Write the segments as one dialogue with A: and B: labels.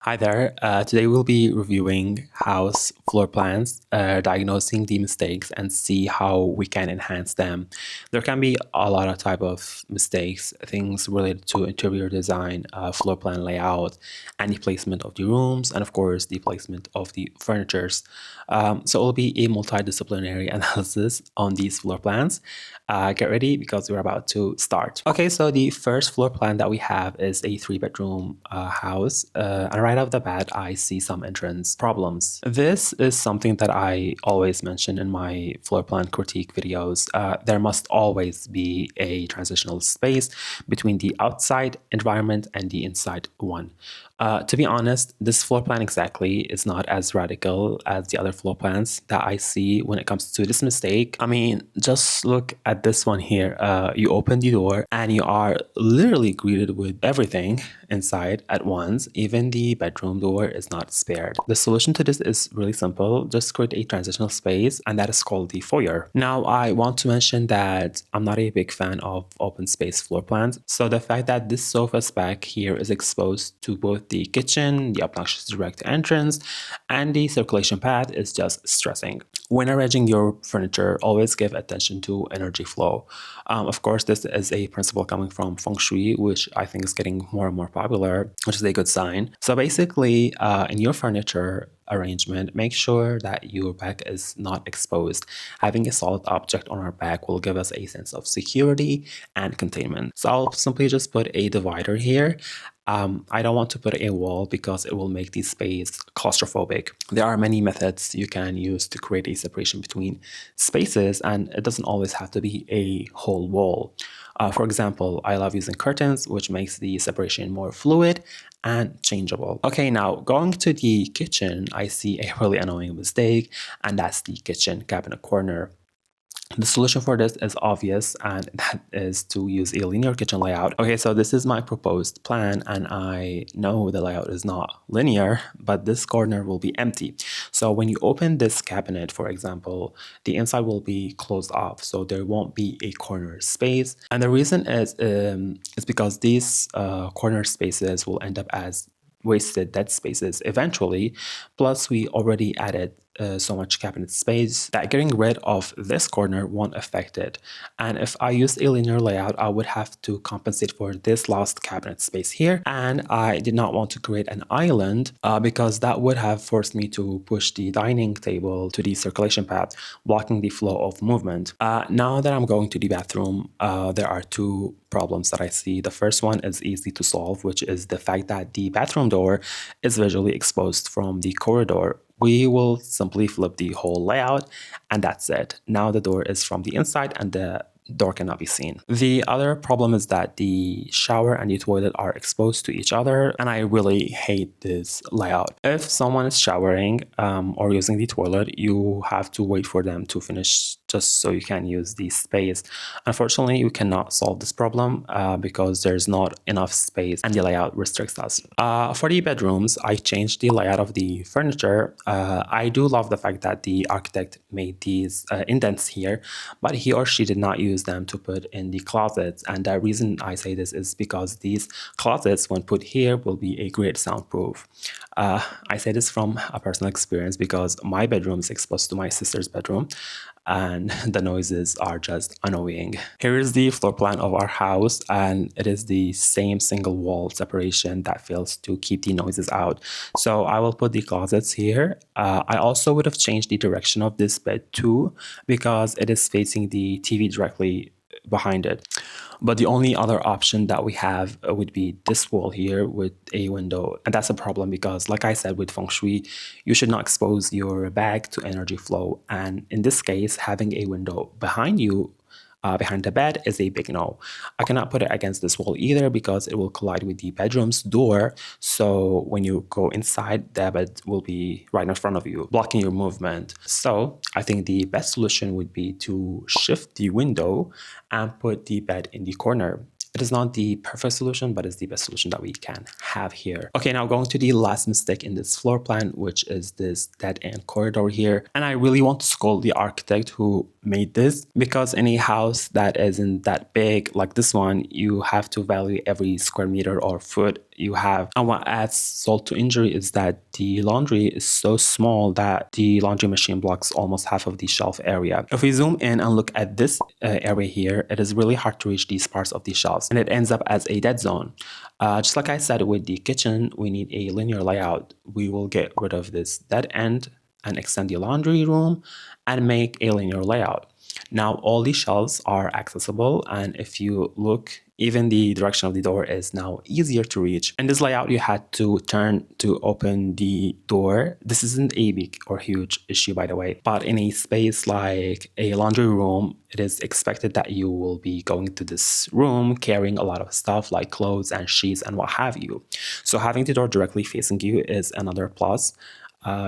A: Hi there. Today we'll be reviewing house floor plans, diagnosing the mistakes, and see how we can enhance them. There can be a lot of type of mistakes, things related to interior design, floor plan layout, and the placement of the rooms, and of course the placement of the furnitures. So it will be a multidisciplinary analysis on these floor plans. Get ready because we're about to start. Okay, so the first floor plan that we have is a three-bedroom house, and right off the bat, I see some entrance problems. This is something that I always mention in my floor plan critique videos. There must always be a transitional space between the outside environment and the inside one. To be honest, this floor plan exactly is not as radical as the other floor plans that I see when it comes to this mistake. I mean, just look at this one here. You open the door and you are literally greeted with everything inside at once. Even the bedroom door is not spared. The solution to this is really simple. Just create a transitional space, and that is called the foyer. Now, I want to mention that I'm not a big fan of open space floor plans. So the fact that this sofa back here is exposed to both the kitchen, the obnoxious direct entrance, and the circulation path is just stressing. When arranging your furniture, always give attention to energy flow. Of course, this is a principle coming from feng shui, which I think is getting more and more popular, which is a good sign. So basically, in your furniture arrangement, make sure that your back is not exposed. Having a solid object on our back will give us a sense of security and containment. So I'll simply just put a divider here. I don't want to put a wall because it will make the space claustrophobic. There are many methods you can use to create a separation between spaces, and it doesn't always have to be a whole wall. For example, I love using curtains, which makes the separation more fluid and changeable. Okay, now going to the kitchen, I see a really annoying mistake, and that's the kitchen cabinet corner. The solution for this is obvious, and that is to use a linear kitchen layout. Okay, so this is my proposed plan, and I know the layout is not linear, but this corner will be empty. So when you open this cabinet, for example, the inside will be closed off, so there won't be a corner space. And the reason is because these corner spaces will end up as wasted dead spaces eventually. Plus, we already added so much cabinet space that getting rid of this corner won't affect it. And if I used a linear layout, I would have to compensate for this lost cabinet space here. And I did not want to create an island because that would have forced me to push the dining table to the circulation path, blocking the flow of movement. Now that I'm going to the bathroom, there are two problems that I see. The first one is easy to solve, which is the fact that the bathroom door is visually exposed from the corridor. We will simply flip the whole layout, and that's it. Now the door is from the inside and the door cannot be seen. The other problem is that the shower and the toilet are exposed to each other, and I really hate this layout. If someone is showering or using the toilet, you have to wait for them to finish just so you can use the space. Unfortunately, you cannot solve this problem because there's not enough space and the layout restricts us. For the bedrooms, I changed the layout of the furniture. I do love the fact that the architect made these indents here, but he or she did not use them to put in the closets. And the reason I say this is because these closets, when put here, will be a great soundproof. I say this from a personal experience because my bedroom is exposed to my sister's bedroom, and the noises are just annoying. Here is the floor plan of our house, and it is the same single wall separation that fails to keep the noises out. So I will put the closets here. I also would have changed the direction of this bed too, because it is facing the TV directly behind it. But the only other option that we have would be this wall here with a window. And that's a problem because, like I said, with feng shui, you should not expose your bag to energy flow. And in this case, having a window behind you, behind the bed, is a big no. I cannot put it against this wall either because it will collide with the bedroom's door. So when you go inside, the bed will be right in front of you, blocking your movement. So I think the best solution would be to shift the window and put the bed in the corner. It is not the perfect solution, but it's the best solution that we can have here. Okay, now going to the last mistake in this floor plan, which is this dead-end corridor here. And I really want to scold the architect who made this, because in a house that isn't that big like this one, you have to value every square meter or foot you have. And what adds salt to injury is that the laundry is so small that the laundry machine blocks almost half of the shelf area. If we zoom in and look at this area here, it is really hard to reach these parts of the shelves, and it ends up as a dead zone. Just like I said with the kitchen, we need a linear layout. We will get rid of this dead end and extend the laundry room and make a linear layout. Now all these shelves are accessible, and if you look, even the direction of the door is now easier to reach. In this layout, you had to turn to open the door. This isn't a big or huge issue, by the way, but in a space like a laundry room, it is expected that you will be going to this room carrying a lot of stuff like clothes and sheets and what have you. So having the door directly facing you is another plus,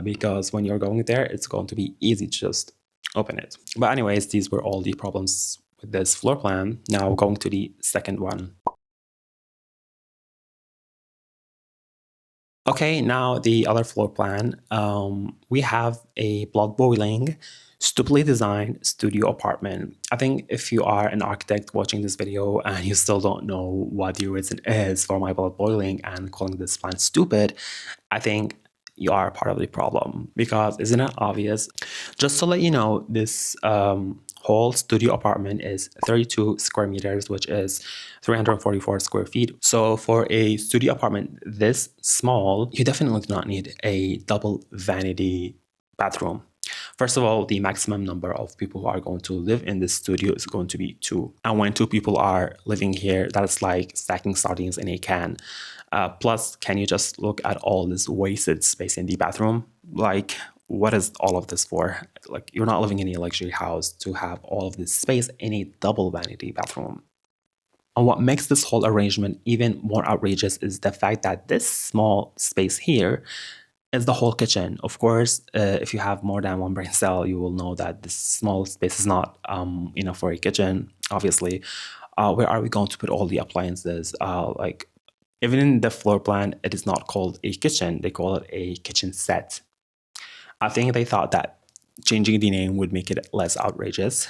A: because when you're going there, it's going to be easy to just open it. But anyways, these were all the problems with this floor plan. Now going to the second one. Okay, now the other floor plan. We have a blood boiling, stupidly designed studio apartment. I think if you are an architect watching this video and you still don't know what the reason is for my blood boiling and calling this plan stupid, I think you are part of the problem, because isn't it obvious? Just to let you know, this whole studio apartment is 32 square meters, which is 344 square feet. So for a studio apartment this small, you definitely do not need a double vanity bathroom. First of all, the maximum number of people who are going to live in this studio is going to be 2. And when 2 people are living here, that's like stacking sardines in a can. Plus, can you just look at all this wasted space in the bathroom? Like, what is all of this for? Like, you're not living in a luxury house to have all of this space in a double vanity bathroom. And what makes this whole arrangement even more outrageous is the fact that this small space here is the whole kitchen. Of course, if you have more than one brain cell, you will know that this small space is not enough for a kitchen, obviously. Where are we going to put all the appliances? Like, even in the floor plan, it is not called a kitchen. They call it a kitchen set. I think they thought that changing the name would make it less outrageous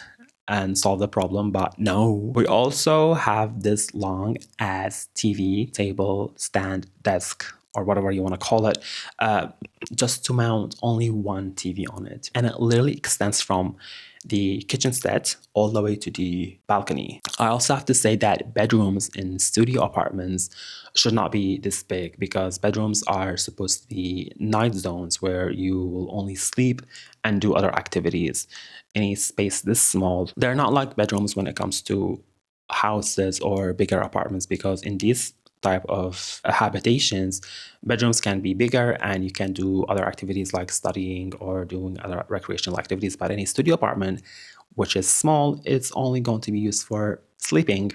A: and solve the problem, but no. We also have this long ass TV, table, stand, desk, or whatever you want to call it, just to mount only one TV on it. And it literally extends from the kitchen set all the way to the balcony. I also have to say that bedrooms in studio apartments should not be this big, because bedrooms are supposed to be night zones where you will only sleep and do other activities. In a space this small, they're not like bedrooms when it comes to houses or bigger apartments, because in these type of habitations, bedrooms can be bigger and you can do other activities like studying or doing other recreational activities. But in a studio apartment, which is small, it's only going to be used for sleeping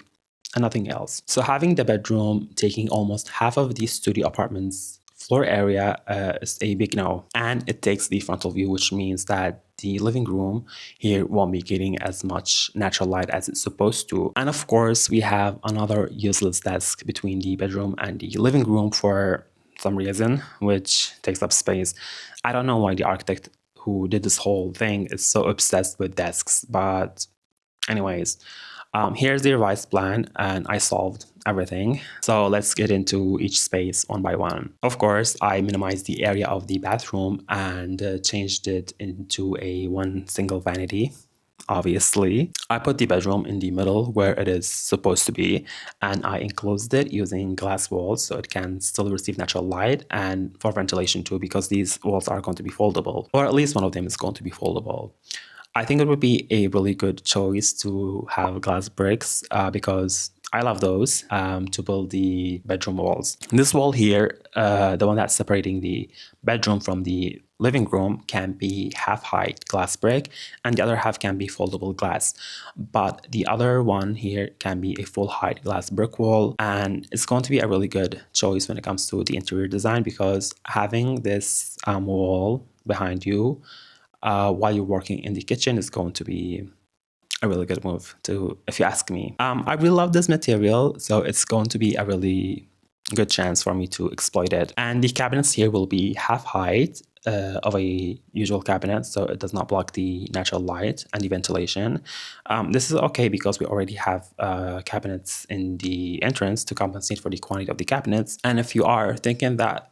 A: and nothing else. So having the bedroom taking almost half of the studio apartment's floor area is a big no. And it takes the frontal view, which means that the living room here won't be getting as much natural light as it's supposed to. And of course, we have another useless desk between the bedroom and the living room for some reason, which takes up space. I don't know why the architect who did this whole thing is so obsessed with desks, but anyways, here's the revised plan, and I solved everything. So let's get into each space one by one. Of course, I minimized the area of the bathroom and changed it into a one single vanity. Obviously, I put the bedroom in the middle where it is supposed to be, and I enclosed it using glass walls so it can still receive natural light and for ventilation too, because these walls are going to be foldable, or at least one of them is going to be foldable. I think it would be a really good choice to have glass bricks because I love those to build the bedroom walls. This wall here, the one that's separating the bedroom from the living room, can be half height glass brick and the other half can be foldable glass. But the other one here can be a full height glass brick wall, and it's going to be a really good choice when it comes to the interior design, because having this wall behind you while you're working in the kitchen is going to be a really good move, to, if you ask me. I really love this material, so it's going to be a really good chance for me to exploit it. And the cabinets here will be half height of a usual cabinet, so it does not block the natural light and the ventilation. This is okay because we already have cabinets in the entrance to compensate for the quantity of the cabinets. And if you are thinking that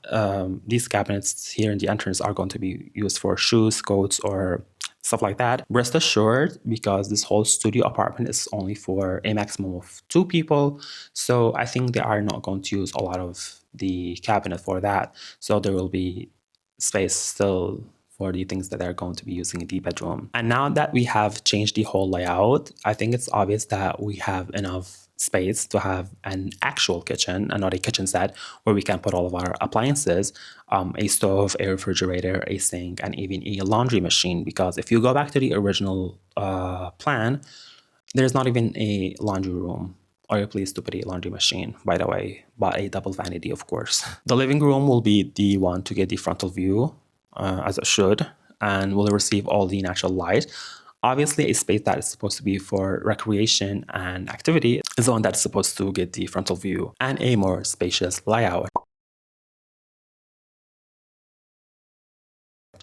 A: these cabinets here in the entrance are going to be used for shoes, coats, or stuff like that, rest assured, because this whole studio apartment is only for a maximum of 2 people. So I think they are not going to use a lot of the cabinet for that. So there will be space still for the things that they're going to be using in the bedroom. And now that we have changed the whole layout, I think it's obvious that we have enough space to have an actual kitchen and not a kitchen set where we can put all of our appliances, a stove, a refrigerator, a sink, and even a laundry machine. Because if you go back to the original plan, there's not even a laundry room or a place to put a laundry machine, by the way, but a double vanity, of course. The living room will be the one to get the frontal view, as it should, and will receive all the natural light. Obviously, a space that is supposed to be for recreation and activity is the one that's supposed to get the frontal view and a more spacious layout.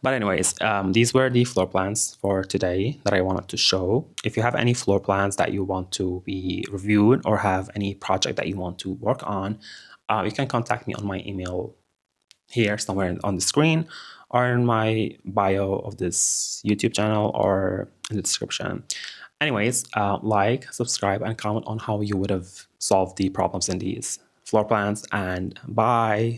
A: But anyways, these were the floor plans for today that I wanted to show. If you have any floor plans that you want to be reviewed or have any project that you want to work on, you can contact me on my email here somewhere on the screen or in my bio of this YouTube channel or in the description. Anyways, like, subscribe, and comment on how you would have solved the problems in these floor plans, and bye.